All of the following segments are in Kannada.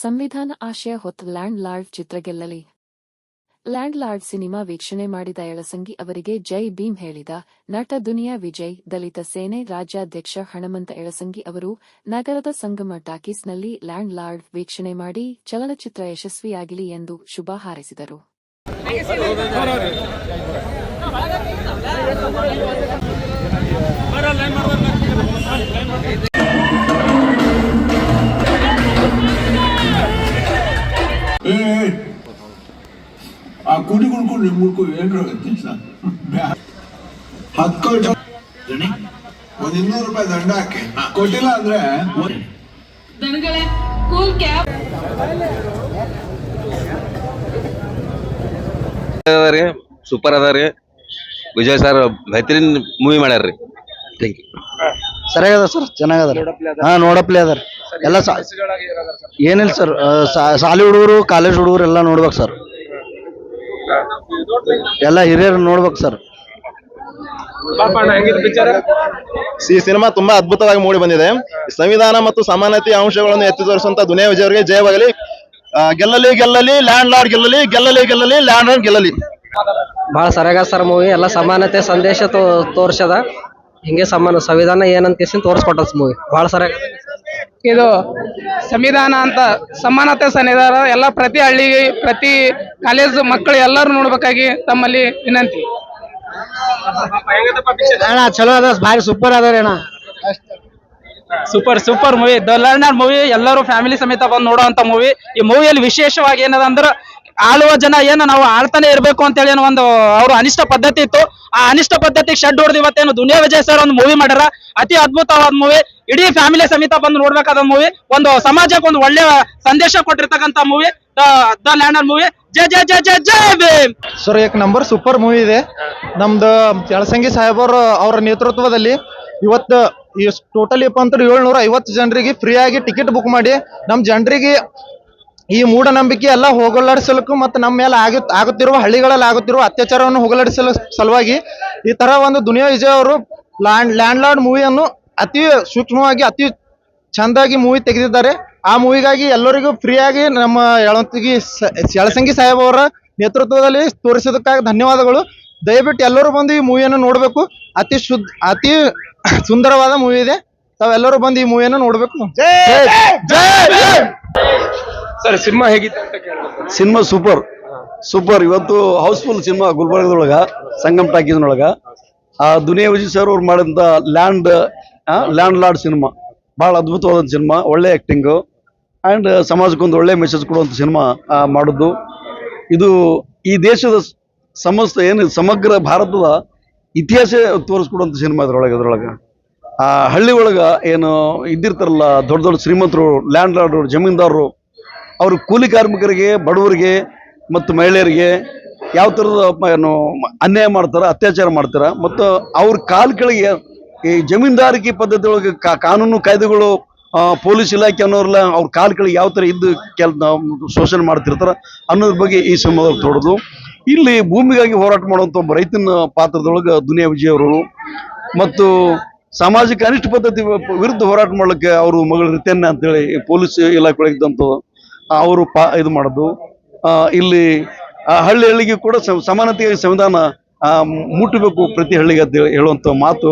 ಸಂವಿಧಾನ ಆಶಯ ಹೊತ್ತ ಲ್ಯಾಂಡ್ ಲಾರ್ಡ್ ಚಿತ್ರ ಗೆಲ್ಲಲಿ. ಲ್ಯಾಂಡ್ ಲಾರ್ಡ್ ಸಿನಿಮಾ ವೀಕ್ಷಣೆ ಮಾಡಿದ ಯಳಸಂಗಿ ಅವರಿಗೆ ಜೈ ಭೀಮ್ ಹೇಳಿದ ನಟ ದುನಿಯಾ ವಿಜಯ್. ದಲಿತ ಸೇನೆ ರಾಜ್ಯಾಧ್ಯಕ್ಷ ಹಣಮಂತ ಯಳಸಂಗಿ ಅವರು ನಗರದ ಸಂಗಮ ಟಾಕೀಸ್ನಲ್ಲಿ ಲ್ಯಾಂಡ್ ಲಾರ್ಡ್ ವೀಕ್ಷಣೆ ಮಾಡಿ ಚಲನಚಿತ್ರ ಯಶಸ್ವಿಯಾಗಲಿ ಎಂದು ಶುಭ ಹಾರೈಸಿದರು. ಆ ಕುಡಿ ಕುಡ್ಕೊಂಡು ಮುಡ್ಕೊ ಏನ್ರ ಹತ್ಕೊಳ್ತ ಒಂದ್ 200 ರೂಪಾಯಿ ದಂಡ ಹಾಕಿ ಕೊಟ್ಟಿಲ್ಲ ಅಂದ್ರೆ ಸೂಪರ್ ಅದಾರಿ. ವಿಜಯ್ ಸರ್ ಬೆಹತರೀನ್ ಮೂವಿ ಮಾಡ್ಯಾರ್ರಿ. Thank you. ಸರಿಯಾಗದ ಸರ್, ಚೆನ್ನಾಗದ. ಹಾ, ನೋಡಪ್ಲೆ ಅದಾರ ಎಲ್ಲ. ಏನಿಲ್ಲ ಸರ್, ಶಾಲಿ ಹುಡುಗರು ಕಾಲೇಜ್ ಹುಡುಗರು ಎಲ್ಲ ನೋಡ್ಬೇಕು ಸರ್. ಎಲ್ಲ ಹಿರಿಯರು ನೋಡ್ಬೇಕು ಸರ್. ಈ ಸಿನಿಮಾ ತುಂಬಾ ಅದ್ಭುತವಾಗಿ ಮೂಡಿ ಬಂದಿದೆ. ಸಂವಿಧಾನ ಮತ್ತು ಸಮಾನತೆಯ ಅಂಶಗಳನ್ನು ಎತ್ತಿ ತೋರಿಸುವಂತ ದುನಿಯಾ ವಿಜಯ್ ಅವರಿಗೆ ಜಯವಾಗಲಿ. ಗೆಲ್ಲಲಿ ಗೆಲ್ಲಲಿ ಲ್ಯಾಂಡ್ ಲಾರ್ಡ್ ಗೆಲ್ಲಲಿ, ಗೆಲ್ಲಲಿ ಗೆಲ್ಲಲಿ ಲ್ಯಾಂಡ್ ಲಾರ್ಡ್ ಗೆಲ್ಲಲಿ. ಬಹಳ ಸರಿಯಾಗ ಸರ್ ಮೂವಿ. ಎಲ್ಲ ಸಮಾನತೆ ಸಂದೇಶ ತೋರ್ಸದ. ಹಿಂಗೆ ಸಂವಿಧಾನ ಏನಂತ ತೋರಿಸ್ಕೊಟ್ಟ ಮೂವಿ ಬಹಳ ಸರಿಯಾಗ. ಇದು ಸಂವಿಧಾನ ಅಂತ ಸಮಾನತೆ ಸಂವಿಧಾನ ಎಲ್ಲ ಪ್ರತಿ ಹಳ್ಳಿಗೆ ಪ್ರತಿ ಕಾಲೇಜ್ ಮಕ್ಕಳು ಎಲ್ಲರೂ ನೋಡ್ಬೇಕಾಗಿ ತಮ್ಮಲ್ಲಿ ವಿನಂತಿ. ಚಲೋ ಅದ, ಭಾರಿ ಸೂಪರ್ ಅದ ಅಣ್ಣ. Super movie, the learner movie. ಎಲ್ಲರೂ ಫ್ಯಾಮಿಲಿ ಸಮೇತ ಬಂದು ನೋಡುವಂತ ಮೂವಿ. ಈ ಮೂವಿಯಲ್ಲಿ ವಿಶೇಷವಾಗಿ ಏನದ ಅಂದ್ರೆ ಆಳುವ ಜನ ಏನು ನಾವು ಆಳ್ತಾನೆ ಇರಬೇಕು ಅಂತ ಹೇಳಿ ಒಂದು ಅವ್ರ ಅನಿಷ್ಟ ಪದ್ಧತಿ ಇತ್ತು. ಆ ಅನಿಷ್ಟ ಪದ್ಧತಿಗೆ ಶೆಡ್ ಹೊಡೆದು ಇವತ್ತೇನು ದುನಿಯಾ ವಿಜಯ್ ಸರ್ ಒಂದು ಮೂವಿ ಮಾಡ್ಯಾರ. ಅತಿ ಅದ್ಭುತವಾದ ಮೂವಿ. ಇಡೀ ಫ್ಯಾಮಿಲಿ ಸಮೇತ ಬಂದು ನೋಡ್ಬೇಕಾದ ಮೂವಿ. ಒಂದು ಸಮಾಜಕ್ಕೆ ಒಂದು ಒಳ್ಳೆ ಸಂದೇಶ ಕೊಟ್ಟಿರ್ತಕ್ಕಂಥ ಮೂವಿ ದ ಲ್ಯಾಂಡರ್ ಮೂವಿ. ಜೈ ಜೈ ಜೈ ಜೈ ಜೈ ಭೀಮ್ ಸರ್. ಏಕ್ ನಂಬರ್ ಸೂಪರ್ ಮೂವಿ ಇದೆ. ನಮ್ದು ಯಳಸಂಗಿ ಸಾಹೇಬರು ಅವರ ನೇತೃತ್ವದಲ್ಲಿ ಇವತ್ತು ಈ ಟೋಟಲ್ ಅಂತ 750 ಜನರಿಗೆ ಫ್ರೀ ಆಗಿ ಟಿಕೆಟ್ ಬುಕ್ ಮಾಡಿ ನಮ್ಮ ಜನರಿಗೆ ಈ ಮೂಢನಂಬಿಕೆ ಎಲ್ಲ ಹೋಗಲಾಡಿಸಲಿಕ್ಕೂ ಮತ್ತು ನಮ್ಮ ಮೇಲೆ ಆಗುತ್ತಿರುವ ಹಳ್ಳಿಗಳಲ್ಲಿ ಆಗುತ್ತಿರುವ ಅತ್ಯಾಚಾರವನ್ನು ಹೋಗಲಾಡಿಸಲು ಸಲುವಾಗಿ ಈ ತರ ಒಂದು ದುನಿಯಾ ವಿಜಯ್ ಅವರು ಲ್ಯಾಂಡ್ ಲಾರ್ಡ್ ಮೂವಿಯನ್ನು ಅತಿ ಸೂಕ್ಷ್ಮವಾಗಿ ಅತಿ ಚಂದಾಗಿ ಮೂವಿ ತೆಗೆದಿದ್ದಾರೆ. ಆ ಮೂವಿಗಾಗಿ ಎಲ್ಲರಿಗೂ ಫ್ರೀ ಆಗಿ ನಮ್ಮ ಯಳಸಂಗಿ ಸಾಹೇಬ್ ಅವರ ನೇತೃತ್ವದಲ್ಲಿ ತೋರಿಸೋದಕ್ಕಾಗಿ ಧನ್ಯವಾದಗಳು. ದಯವಿಟ್ಟು ಎಲ್ಲರೂ ಬಂದು ಈ ಮೂವಿಯನ್ನು ನೋಡಬೇಕು. ಅತಿ ಸುಂದರವಾದ ಮೂವಿ ಇದೆ. ತಾವೆಲ್ಲರೂ ಬಂದು ಈ ಮೂವಿಯನ್ನು ನೋಡಬೇಕು. ಸರ್, ಸಿನಿಮಾ ಹೇಗಿತ್ತು ಅಂತ ಕೇಳಬೇಕು. Cinema super. ಇವತ್ತು ಹೌಸ್ಫುಲ್ ಸಿನಿಮಾ ಗುಲ್ಬರ್ಗದೊಳಗ ಸಂಗಮ್ ಟಾಕೀಸ್ನೊಳಗ ಆ ದುನಿಯಾ ವಿಜಯ್ ಸರ್ ಅವ್ರು ಮಾಡಿದಂತ ಲ್ಯಾಂಡ್ ಲಾರ್ಡ್ ಸಿನಿಮಾ ಬಹಳ ಅದ್ಭುತವಾದ ಸಿನಿಮಾ. ಒಳ್ಳೆ ಆಕ್ಟಿಂಗು ಅಂಡ್ ಸಮಾಜಕ್ಕೊಂದು ಒಳ್ಳೆ ಮೆಸೇಜ್ ಕೊಡುವಂತ ಸಿನಿಮಾ ಮಾಡುದು. ಇದು ಈ ದೇಶದ ಸಮಗ್ರ ಭಾರತದ ಇತಿಹಾಸ ತೋರಿಸ್ಕೊಡುವಂತ ಸಿನಿಮಾ. ಇದ್ರೊಳಗ ಆ ಹಳ್ಳಿ ಒಳಗ ಏನು ಇದ್ದಿರ್ತಾರಲ್ಲ ದೊಡ್ಡ ಶ್ರೀಮಂತರು, ಲ್ಯಾಂಡ್ ಲಾರ್ಡ್, ಜಮೀನ್ದಾರರು, ಅವರು ಕೂಲಿ ಕಾರ್ಮಿಕರಿಗೆ, ಬಡವರಿಗೆ ಮತ್ತು ಮಹಿಳೆಯರಿಗೆ ಯಾವ ಥರದ ಏನು ಅನ್ಯಾಯ ಮಾಡ್ತಾರ, ಅತ್ಯಾಚಾರ ಮಾಡ್ತಾರ. ಮತ್ತು ಅವ್ರ ಕಾಲ್ ಕೆಳಗೆ ಈ ಜಮೀನ್ದಾರಿಕೆ ಪದ್ಧತಿ ಒಳಗೆ ಕಾನೂನು ಕಾಯ್ದೆಗಳು, ಪೊಲೀಸ್ ಇಲಾಖೆ ಅನ್ನೋರ್ಲ ಅವ್ರ ಕಾಲ್ ಕೆಳಗೆ ಯಾವ ಥರ ಇದ್ದು ಶೋಷಣೆ ಮಾಡ್ತಿರ್ತಾರ ಅನ್ನೋದ್ರ ಬಗ್ಗೆ ಈ ಸಿನಿಮಾದಲ್ಲಿ ತೋಡೋದು. ಇಲ್ಲಿ ಭೂಮಿಗಾಗಿ ಹೋರಾಟ ಮಾಡುವಂಥ ಒಬ್ಬ ರೈತನ ಪಾತ್ರದೊಳಗೆ ದುನಿಯಾ ವಿಜಯ್ ಅವರು ಮತ್ತು ಸಾಮಾಜಿಕ ಅನಿಷ್ಟ ಪದ್ಧತಿ ವಿರುದ್ಧ ಹೋರಾಟ ಮಾಡ್ಲಿಕ್ಕೆ ಅವರು ಮಗಳು ರಿತೇನ್ಯ ಅಂತೇಳಿ ಪೊಲೀಸ್ ಇಲಾಖೆ ಒಳಗಿದ್ದಂಥ ಅವರು ಇದು ಮಾಡೋದು. ಇಲ್ಲಿ ಹಳ್ಳಿಗೆ ಕೂಡ ಸಮಾನತೆಯ ಸಂವಿಧಾನ ಮುಟ್ಟಬೇಕು ಪ್ರತಿ ಹಳ್ಳಿಗೆ ಅಂತ ಹೇಳುವಂಥ ಮಾತು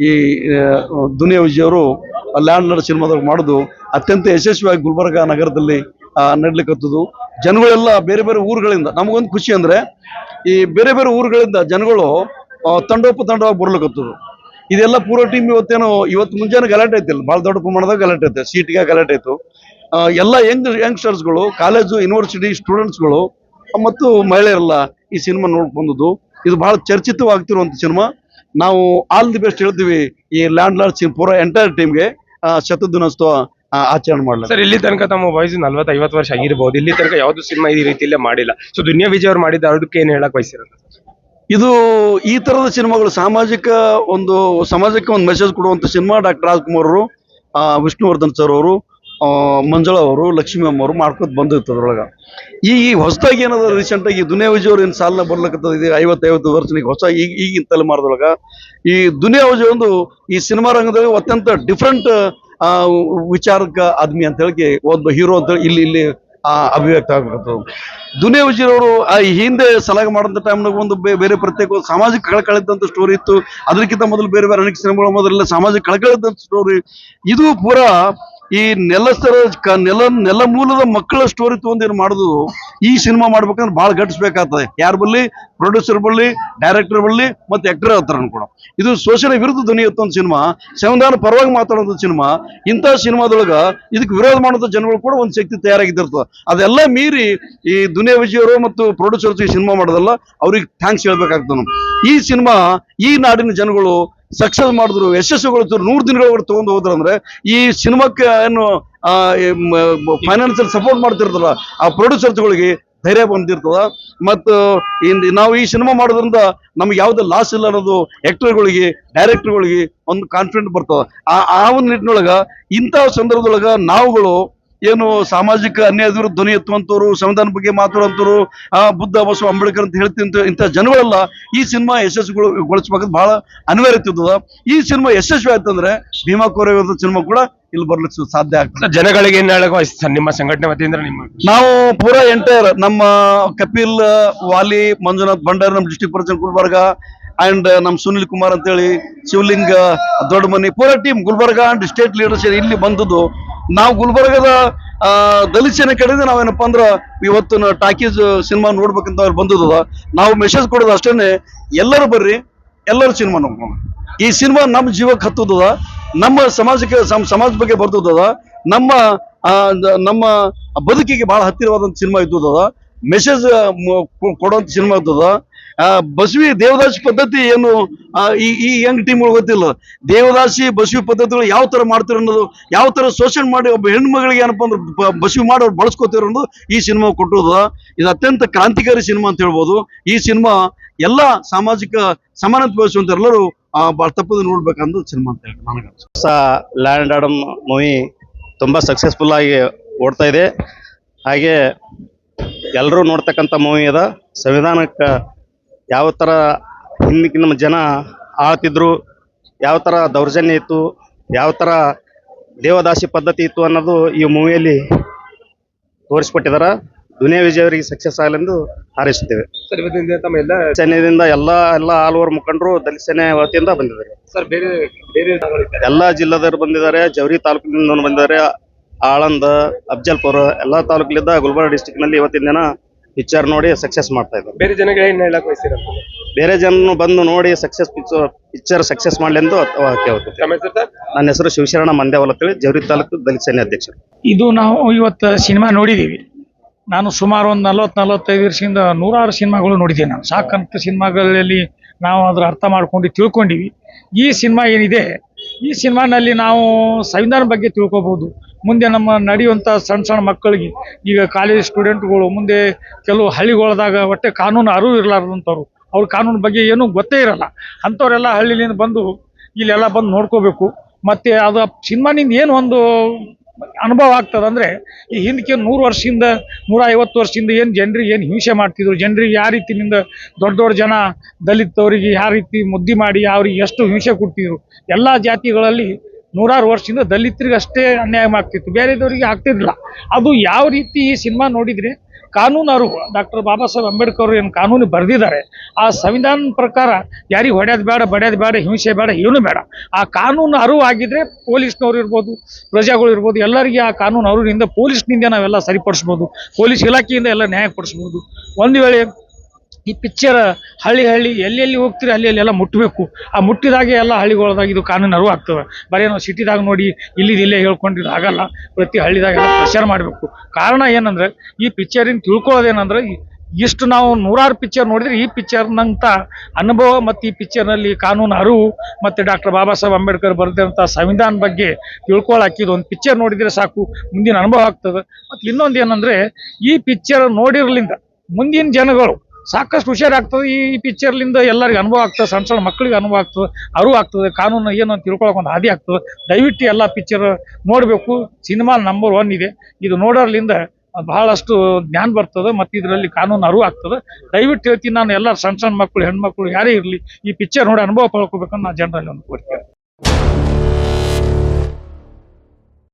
ಈ ದುನಿಯಾ ವಿಜಯ್ ಅವರು ಲ್ಯಾಂಡ್ ಲಾರ್ಡ್ ಸಿನಿಮಾದಾಗ ಮಾಡೋದು ಅತ್ಯಂತ ಯಶಸ್ವಿಯಾಗಿ ಗುಲ್ಬರ್ಗ ನಗರದಲ್ಲಿ ನಡ್ಲಿಕ್ಕತ್ತದು. ಜನಗಳೆಲ್ಲ ಬೇರೆ ಬೇರೆ ಊರುಗಳಿಂದ, ನಮಗೊಂದು ಖುಷಿ ಅಂದ್ರೆ ಈ ಬೇರೆ ಬೇರೆ ಊರುಗಳಿಂದ ಜನಗಳು ತಂಡವಾಗಿ ಬರ್ಲಿಕ್ಕತ್ತದು. ಇದೆಲ್ಲ ಪೂರ್ವ ಟೀಮ್ ಇವತ್ತು ಮುಂಜಾನೆ ಗಲಾಟೆ ಐತಿಲ್ಲ, ಭಾಳ ದೊಡ್ಡ ಪ್ರಮಾಣದಾಗ ಗಲಾಟೆ ಐತೆ, ಸೀಟ್ಗೆ ಗಲಾಟೆ ಆಯ್ತು. ಎಲ್ಲ ಯಂಗ್ಸ್ಟರ್ಸ್ಗಳು, ಕಾಲೇಜು ಯೂನಿವರ್ಸಿಟಿ ಸ್ಟೂಡೆಂಟ್ಸ್ಗಳು ಮತ್ತು ಮಹಿಳೆಯರೆಲ್ಲ ಈ ಸಿನಿಮಾ ನೋಡ್ಕೊಂಡು ಬಂದದ್ದು. ಇದು ಬಹಳ ಚರ್ಚಿತವಾಗ್ತಿರುವಂತ ಸಿನಿಮಾ. ನಾವು ಆಲ್ ದಿ ಬೆಸ್ಟ್ ಹೇಳ್ತೀವಿ ಈ ಲ್ಯಾಂಡ್ ಲಾರ್ಡ್ ಪೂರ ಎಂಟೈರ್ ಟೀಮ್ಗೆ. ಶತದಿನೋತ್ಸವ ಆಚರಣೆ ಮಾಡಲ್ಲ ಸರ್. ಇಲ್ಲಿ ತನಕ ತಮ್ಮ ವಯಸ್ಸು 40-50 ವರ್ಷ ಆಗಿರ್ಬೋದು. ಇಲ್ಲಿ ತನಕ ಯಾವ್ದು ಸಿನಿಮಾ ಈ ರೀತಿಯಲ್ಲೇ ಮಾಡಿಲ್ಲ. ಸೊ ದುನಿಯಾ ವಿಜಯ್ ಅವ್ರು ಮಾಡಿದ ಅದಕ್ಕೆ ಏನ್ ಹೇಳಕ್ ಬಯಸಿರೋದು? ಇದು ಈ ತರದ ಸಿನಿಮಾಗಳು ಸಮಾಜಕ್ಕೆ ಒಂದು ಮೆಸೇಜ್ ಕೊಡುವಂತ ಸಿನಿಮಾ. ಡಾಕ್ಟರ್ ರಾಜ್ಕುಮಾರ್ ಅವರು, ವಿಷ್ಣುವರ್ಧನ್ ಸರ್ ಅವರು, ಮಂಜುಳಾ ಅವರು, ಲಕ್ಷ್ಮಿ ಅಮ್ಮ ಅವರು ಮಾಡ್ಕೊತ ಬಂದಿತ್ತು. ಅದ್ರೊಳಗ ಈ ಹೊಸದಾಗಿ ಏನದ ರೀಸೆಂಟ್ ಆಗಿ ದುನಿಯಾ ವಿಜಯ್ ಅವ್ರು ಏನು ಸಾಲನ ಬರ್ಲಕ್ಕತ್ತದ. ಇದು 50 ವರ್ಷನಿಗೆ ಹೊಸ ಈಗಿನ ತಲೆಮಾರದೊಳಗ ಈ ದುನಿಯಾ ವಿಜಯ್ ಒಂದು ಈ ಸಿನಿಮಾ ರಂಗದಲ್ಲಿ ಅತ್ಯಂತ ಡಿಫ್ರೆಂಟ್ ವಿಚಾರಕ ಆದ್ಮಿ ಅಂತ ಹೇಳಿ ಒಂದು ಹೀರೋ ಅಂತ ಹೇಳಿ ಇಲ್ಲಿ ಅಭಿವ್ಯಕ್ತ ಆಗ್ಬೇಕು. ದುನಿಯಾ ವಿಜಯ್ ಅವರು ಈ ಹಿಂದೆ ಸಲಾಗ ಮಾಡಿದ ಟೈಮ್ನಾಗ ಒಂದು ಬೇರೆ ಪ್ರತ್ಯೇಕ ಸಾಮಾಜಿಕ ಕಳಕಳಿದ್ದಂತ ಸ್ಟೋರಿ ಇತ್ತು. ಅದಕ್ಕಿಂತ ಮೊದಲು ಬೇರೆ ಬೇರೆ ಅನೇಕ ಸಿನಿಮಾಗಳ ಮೊದಲೆಲ್ಲ ಸಾಮಾಜಿಕ ಕಳಕಳಿದ್ದಂತ ಸ್ಟೋರಿ. ಇದು ಪೂರಾ ಈ ನೆಲ ಮೂಲದ ಮಕ್ಕಳ ಸ್ಟೋರಿ ತಗೊಂಡೇನು ಮಾಡುದು. ಈ ಸಿನಿಮಾ ಮಾಡ್ಬೇಕಂದ್ರೆ ಬಹಳ ಗಟ್ಟಿಸ್ಬೇಕಾಗ್ತದೆ. ಯಾರ ಬಲ್ಲಿ? ಪ್ರೊಡ್ಯೂಸರ್ ಬಲ್ಲಿ, ಡೈರೆಕ್ಟರ್ ಬಲ್ಲಿ, ಮತ್ತೆ ಆಕ್ಟರ್ ಹತ್ರ ಕೂಡ. ಇದು ಸೋಷಿಯಲ್ ವಿರುದ್ಧ ಧ್ವನಿ ಎತ್ತೊಂದು ಸಿನಿಮಾ, ಸಂವಿಧಾನ ಪರವಾಗಿ ಮಾತಾಡೋದು ಸಿನಿಮಾ. ಇಂಥ ಸಿನಿಮಾದೊಳಗ ಇದಕ್ಕೆ ವಿರೋಧ ಮಾಡೋದು ಜನಗಳು ಕೂಡ ಒಂದು ಶಕ್ತಿ ತಯಾರಾಗಿದ್ದಿರ್ತದೆ. ಅದೆಲ್ಲ ಮೀರಿ ಈ ದುನಿಯಾ ವಿಜಯ್ ಅವರು ಮತ್ತು ಪ್ರೊಡ್ಯೂಸರ್ಸ್ ಈ ಸಿನಿಮಾ ಮಾಡೋದಲ್ಲ, ಅವ್ರಿಗೆ ಥ್ಯಾಂಕ್ಸ್ ಹೇಳ್ಬೇಕಾಗ್ತದೆ ನಾವು. ಈ ಸಿನಿಮಾ ಈ ನಾಡಿನ ಜನಗಳು ಸಕ್ಸಸ್ ಮಾಡಿದ್ರು, ಯಶಸ್ಸುಗೊಳಿಸಿದ್ರು, 100 ದಿನಗಳವರೆಗೆ ತಗೊಂಡು ಹೋದ್ರಂದ್ರೆ ಈ ಸಿನಿಮಾಕ್ಕೆ ಏನು ಫೈನಾನ್ಸಿಯಲ್ ಸಪೋರ್ಟ್ ಮಾಡ್ತಿರ್ತಲ್ಲ ಆ ಪ್ರೊಡ್ಯೂಸರ್ಸ್ಗಳಿಗೆ ಧೈರ್ಯ ಬಂದಿರ್ತದ. ಮತ್ತು ನಾವು ಈ ಸಿನಿಮಾ ಮಾಡೋದ್ರಿಂದ ನಮ್ಗೆ ಯಾವುದೇ ಲಾಸ್ ಇಲ್ಲ ಅನ್ನೋದು ಆಕ್ಟರ್ಗಳಿಗೆ, ಡೈರೆಕ್ಟರ್ಗಳಿಗೆ ಒಂದು ಕಾನ್ಫಿಡೆಂಟ್ ಬರ್ತದ. ಆ ಒಂದು ನಿಟ್ಟಿನೊಳಗ ಇಂಥ ಸಂದರ್ಭದೊಳಗ ನಾವುಗಳು ಏನು ಸಾಮಾಜಿಕ ಅನ್ಯಾಯದ ವಿರುದ್ಧ ಧ್ವನಿ ಎತ್ತುವಂತವ್ರು, ಸಂವಿಧಾನ ಬಗ್ಗೆ ಮಾತಾಡುವಂತವ್ರು, ಬುದ್ಧ, ಬಸವ, ಅಂಬೇಡ್ಕರ್ ಅಂತ ಹೇಳ್ತಿಂತ ಇಂಥ ಜನಗಳೆಲ್ಲ ಈ ಸಿನಿಮಾ ಯಶಸ್ವಿಗೊಳಿಸಬೇಕಾದ ಬಹಳ ಅನಿವಾರ್ಯತೆ ಇರ್ತದ. ಈ ಸಿನಿಮಾ ಯಶಸ್ವಿ ಆಯ್ತಂದ್ರೆ ಭೀಮಾ ಕೋರೆಗಾಂವ್ ಸಿನಿಮಾ ಕೂಡ ಇಲ್ಲಿ ಬರ್ಲಿಕ್ಕೆ ಸಾಧ್ಯ ಆಗ್ತದೆ. ಜನಗಳಿಗೆ ಏನ್ ಹೇಳಕ್ ಬಯಸ್ತೀರಿ ನಿಮ್ಮ ಸಂಘಟನೆ ವತಿಯಿಂದ? ನಾವು ಪೂರಾ ಎಂಟೈರ್ ನಮ್ಮ ಕಪಿಲ್, ವಾಲಿ, ಮಂಜುನಾಥ್ ಭಂಡಾರಿ, ನಮ್ಮ ಡಿಸ್ಟ್ರಿಕ್ಟ್ ಪರ್ಸನ್ ಗುಲ್ಬರ್ಗ, ಅಂಡ್ ನಮ್ ಸುನಿಲ್ ಕುಮಾರ್ ಅಂತೇಳಿ, ಶಿವಲಿಂಗ, ದೊಡ್ಡ ಮನಿ, ಪೂರಾ team Gulbarga and state leaders ಇಲ್ಲಿ ಬಂದದ್ದು. ನಾವು ಗುಲ್ಬರ್ಗದ ದಲಿತ ಸೇನೆ ಕಡೆಯಿಂದ ನಾವೇನಪ್ಪ ಅಂದ್ರ ಇವತ್ತು ಟಾಕೀಸ್ ಸಿನಿಮಾ ನೋಡ್ಬೇಕಂತ ಅವ್ರು ಬಂದದ. ನಾವು ಮೆಸೇಜ್ ಕೊಡೋದು ಅಷ್ಟೇನೆ, ಎಲ್ಲರೂ ಬರ್ರಿ, ಎಲ್ಲರೂ ಸಿನಿಮಾ ನೋಡ್ಕೊಂಡು. ಈ ಸಿನಿಮಾ ನಮ್ಮ ಜೀವಕ್ಕೆ ಹತ್ತದ, ನಮ್ಮ ಸಮಾಜಕ್ಕೆ ಸಮಾಜ ಬಗ್ಗೆ ಬರ್ತದ, ನಮ್ಮ ಬದುಕಿಗೆ ಬಹಳ ಹತ್ತಿರವಾದಂತ ಸಿನಿಮಾ ಇದ್ದದ, ಮೆಸೇಜ್ ಕೊಡುವಂತ ಸಿನಿಮಾ ಇದ್ದದ. ಬಸವಿ ದೇವದಾಸಿ ಪದ್ಧತಿ ಏನು ಈ ಯಂಗ್ ಟೀಮ್ ಗೊತ್ತಿಲ್ಲ. ದೇವದಾಸಿ ಬಸವಿ ಪದ್ಧತಿಗಳು ಯಾವ ತರ ಮಾಡ್ತಿರೋ ಅನ್ನೋದು, ಯಾವ ತರ ಶೋಷಣೆ ಮಾಡಿ ಒಬ್ಬ ಹೆಣ್ಮಗಳಿಗೆ ಏನಪ್ಪ ಅಂದ್ರೆ ಬಸವಿ ಮಾಡಿ ಅವ್ರು ಬಳಸ್ಕೋತಿರೋ ಅನ್ನೋದು ಈ ಸಿನಿಮಾ ಕೊಟ್ಟದ. ಇದು ಅತ್ಯಂತ ಕ್ರಾಂತಿಕಾರಿ ಸಿನಿಮಾ ಅಂತ ಹೇಳ್ಬೋದು. ಈ ಸಿನಿಮಾ ಎಲ್ಲಾ ಸಾಮಾಜಿಕ ಸಮಾನತೆ ಬಯಸುವಂತ ಎಲ್ಲರೂ ಬಹಳ ತಪ್ಪದೆ ನೋಡ್ಬೇಕಂದು ಸಿನಿಮಾ ಅಂತ ಹೇಳಿ ನನಗೆ ಹೊಸ ಲ್ಯಾಂಡ್ ಆರ್ಡರ್ ಮೂವಿ ತುಂಬಾ ಸಕ್ಸಸ್ಫುಲ್ ಆಗಿ ಓಡ್ತಾ ಇದೆ. ಹಾಗೆ ಎಲ್ಲರೂ ನೋಡ್ತಕ್ಕಂಥ ಮೂವಿ ಅದ. ಸಂವಿಧಾನಕ್ಕೆ ಯಾವ ಥರ ಹಿಂದಿನ ನಮ್ಮ ಜನ ಆಳ್ತಿದ್ರು, ಯಾವ ಥರ ದೌರ್ಜನ್ಯ ಇತ್ತು, ಯಾವ ಥರ ದೇವದಾಸಿ ಪದ್ಧತಿ ಇತ್ತು ಅನ್ನೋದು ಈ ಮೂವಿಯಲ್ಲಿ ತೋರಿಸ್ಕೊಟ್ಟಿದ್ದಾರೆ. ದುನಿಯಾ ವಿಜಯ್ ಅವರಿಗೆ ಸಕ್ಸಸ್ ಆಗಲೆಂದು ಹಾರೈಸುತ್ತೇವೆ. ಸೇನೆಯಿಂದ ಎಲ್ಲ ಆಲ್ ಓವರ್ ಮುಖಂಡರು ದಲಿತ ಸೇನೆ ವತಿಯಿಂದ ಬಂದಿದ್ದಾರೆ. ಎಲ್ಲ ಜಿಲ್ಲಾದವರು ಬಂದಿದ್ದಾರೆ. ಜವರಿ ತಾಲೂಕಿನಿಂದ ಬಂದಿದ್ದಾರೆ, ಆಳಂದ, ಅಫ್ಜಲ್ಪುರ ಎಲ್ಲ ತಾಲೂಕಿನಿಂದ ಗುಲ್ಬರ್ಗ ಡಿಸ್ಟಿಕ್ ನಲ್ಲಿ ಇವತ್ತಿನ ದಿನ ಪಿಕ್ಚರ್ ನೋಡಿ ಸಕ್ಸಸ್ ಮಾಡ್ತಾ ಇದ್ದಾರೆ. ಬೇರೆ ಜನಗಳಿಗೆ ಏನ್ ಹೇಳಕ್ ಬಯಸ್ತೀರ? ಬೇರೆ ಜನ ಬಂದು ನೋಡಿ ಪಿಕ್ಚರ್ ಸಕ್ಸಸ್ ಮಾಡ್ಲಿ ಎಂದು ಕೇಳ್ತೀನಿ. ನನ್ನ ಹೆಸರು ಶಿವಶರಣ ಮಂದ್ಯಾವಲ್ ಅಂತೇಳಿ, ಜವರಿ ತಾಲೂಕು ದಲಿತ ಸೇನೆ ಅಧ್ಯಕ್ಷರು. ಇದು ನಾವು ಇವತ್ತು ಸಿನಿಮಾ ನೋಡಿದ್ದೀವಿ. ನಾನು ಸುಮಾರು ಒಂದು 40-45 ವರ್ಷದಿಂದ 100 ಸಿನಿಮಾಗಳು ನೋಡಿದ್ದೇನೆ. ನಾನು ಸಾಕಂತ ಸಿನಿಮಾಗಳಲ್ಲಿ ನಾವು ಅದರ ಅರ್ಥ ಮಾಡ್ಕೊಂಡು ತಿಳ್ಕೊಂಡಿವಿ. ಈ ಸಿನಿಮಾ ಏನಿದೆ, ಈ ಸಿನಿಮಾನಲ್ಲಿ ನಾವು ಸಂವಿಧಾನ ಬಗ್ಗೆ ತಿಳ್ಕೊಬಹುದು. ಮುಂದೆ ನಮ್ಮ ನಡೆಯುವಂಥ ಸಣ್ಣ ಮಕ್ಕಳಿಗೆ, ಈಗ ಕಾಲೇಜ್ ಸ್ಟೂಡೆಂಟ್ಗಳು, ಮುಂದೆ ಕೆಲವು ಹಳ್ಳಿಗಳದಾಗ ಒಟ್ಟೆ ಕಾನೂನು ಅರಿವು ಇರಲಾರ್ದಂಥವ್ರು, ಅವ್ರ ಕಾನೂನು ಬಗ್ಗೆ ಏನೂ ಗೊತ್ತೇ ಇರಲ್ಲ. ಅಂಥವರೆಲ್ಲ ಹಳ್ಳಿಲಿಂದ ಬಂದು ಇಲ್ಲೆಲ್ಲ ಬಂದು ನೋಡ್ಕೋಬೇಕು. ಮತ್ತು ಅದು ಸಿನಿಮಾನಿಂದ ಏನು ಒಂದು ಅನುಭವ ಆಗ್ತದೆ ಅಂದರೆ, ಈ ಹಿಂದಕ್ಕೆ 100 ವರ್ಷದಿಂದ 150 ವರ್ಷದಿಂದ ಏನು ಜನರಿಗೆ ಏನು ಹಿಂಸೆ ಮಾಡ್ತಿದ್ರು, ಜನರಿಗೆ ಯಾವ ರೀತಿಯಿಂದ ದೊಡ್ಡ ಜನ ದಲಿತವರಿಗೆ ಯಾವ ರೀತಿ ಮುದ್ದಿ ಮಾಡಿ ಅವ್ರಿಗೆ ಎಷ್ಟು ಹಿಂಸೆ ಕೊಡ್ತಿದ್ರು. ಎಲ್ಲ ಜಾತಿಗಳಲ್ಲಿ 100 ವರ್ಷದಿಂದ ದಲಿತರಿಗೆ ಅಷ್ಟೇ ಅನ್ಯಾಯ ಆಗ್ತಿತ್ತು, ಬೇರೆದವರಿಗೆ ಆಗ್ತಿರ್ಲಿಲ್ಲ. ಅದು ಯಾವ ರೀತಿ ಈ ಸಿನಿಮಾ ನೋಡಿದರೆ ಕಾನೂನು ಅರಿವು, ಡಾಕ್ಟರ್ ಬಾಬಾ ಸಾಹೇಬ್ ಅಂಬೇಡ್ಕರ್ ಏನು ಕಾನೂನು ಬರೆದಿದ್ದಾರೆ, ಆ ಸಂವಿಧಾನ ಪ್ರಕಾರ ಯಾರಿಗೆ ಹೊಡೆಯೋದು ಬೇಡ, ಬಡಿಯೋದು ಬೇಡ, ಹಿಂಸೆ ಬೇಡ, ಏನೂ ಬೇಡ. ಆ ಕಾನೂನು ಅರಿವು ಆಗಿದ್ರೆ ಪೊಲೀಸ್ನವ್ರು ಇರ್ಬೋದು, ಪ್ರಜೆಗಳು ಇರ್ಬೋದು, ಎಲ್ಲರಿಗೆ ಆ ಕಾನೂನು ಅರಿವಿನಿಂದ ಪೊಲೀಸ್ನಿಂದ ನಾವೆಲ್ಲ ಸರಿಪಡಿಸ್ಬೋದು, ಪೊಲೀಸ್ ಇಲಾಖೆಯಿಂದ ಎಲ್ಲ ನ್ಯಾಯ ಕೊಡಿಸ್ಬೋದು. ಒಂದು ವೇಳೆ ಈ ಪಿಕ್ಚರ್ ಹಳ್ಳಿ ಎಲ್ಲೆಲ್ಲಿ ಹೋಗ್ತೀರಿ ಅಲ್ಲಿ ಮುಟ್ಟಬೇಕು. ಆ ಮುಟ್ಟಿದಾಗೆ ಎಲ್ಲ ಹಳ್ಳಿಗಳದಾಗ ಇದು ಕಾನೂನು ಅರಿವು ಆಗ್ತವೆ. ಬರೀ ನಾವು ಸಿಟಿದಾಗ ನೋಡಿ ಇಲ್ಲೇ ಹೇಳ್ಕೊಂಡಿದ್ದು ಆಗಲ್ಲ. ಪ್ರತಿ ಹಳ್ಳಿದಾಗೆಲ್ಲ ಪ್ರಚಾರ ಮಾಡಬೇಕು. ಕಾರಣ ಏನಂದ್ರೆ, ಈ ಪಿಕ್ಚರಿನ ತಿಳ್ಕೊಳ್ಳೋದೇನಂದ್ರೆ, ಇಷ್ಟು ನಾವು 100 ಪಿಕ್ಚರ್ ನೋಡಿದ್ರೆ ಈ ಪಿಕ್ಚರ್ನಂಥ ಅನುಭವ ಮತ್ತು ಈ ಪಿಕ್ಚರ್ನಲ್ಲಿ ಕಾನೂನು ಅರಿವು ಮತ್ತು ಡಾಕ್ಟರ್ ಬಾಬಾ ಸಾಹೇಬ್ ಅಂಬೇಡ್ಕರ್ ಬರೆದಂಥ ಸಂವಿಧಾನ ಬಗ್ಗೆ ತಿಳ್ಕೊಳ್ಳಾಕಿದ್ದು ಒಂದು ಪಿಕ್ಚರ್ ನೋಡಿದರೆ ಸಾಕು, ಮುಂದಿನ ಅನುಭವ ಆಗ್ತದೆ. ಮತ್ತು ಇನ್ನೊಂದು ಏನಂದರೆ, ಈ ಪಿಕ್ಚರ್ ನೋಡಿರ್ಲಿಂದ ಮುಂದಿನ ಜನಗಳು ಸಾಕಷ್ಟು ಹುಷಾರಾಗ್ತದೆ. ಈ ಪಿಕ್ಚರ್ಲಿಂದ ಎಲ್ಲರಿಗೂ ಅನುಭವ ಆಗ್ತದೆ, ಸಣ್ಣ ಮಕ್ಕಳಿಗೆ ಅನುಭವ ಆಗ್ತದೆ, ಅರಿವು ಆಗ್ತದೆ, ಕಾನೂನು ಏನು ಅಂತ ತಿಳ್ಕೊಳಕ್ಕೆ ಒಂದು ಹಾದಿ ಆಗ್ತದೆ. ದಯವಿಟ್ಟು ಎಲ್ಲ ಪಿಕ್ಚರ್ ನೋಡಬೇಕು. ಸಿನಿಮಾ ನಂಬರ್ 1 ಇದೆ. ಇದು ನೋಡೋರ್ಲಿಂದ ಬಹಳಷ್ಟು ಜ್ಞಾನ ಬರ್ತದೆ ಮತ್ತು ಇದರಲ್ಲಿ ಕಾನೂನು ಅರಿವು ಆಗ್ತದೆ. ದಯವಿಟ್ಟು ಹೇಳ್ತೀನಿ, ನಾನು ಎಲ್ಲ ಸಣ್ಣ ಮಕ್ಕಳು, ಹೆಣ್ಮಕ್ಳು ಯಾರೇ ಇರಲಿ ಈ ಪಿಕ್ಚರ್ ನೋಡಿ ಅನುಭವ ಪಡ್ಕೋಬೇಕಂತ ನಾನು ಜನರಲ್ಲಿ ಒಂದು ಕೋರಿಕೆ.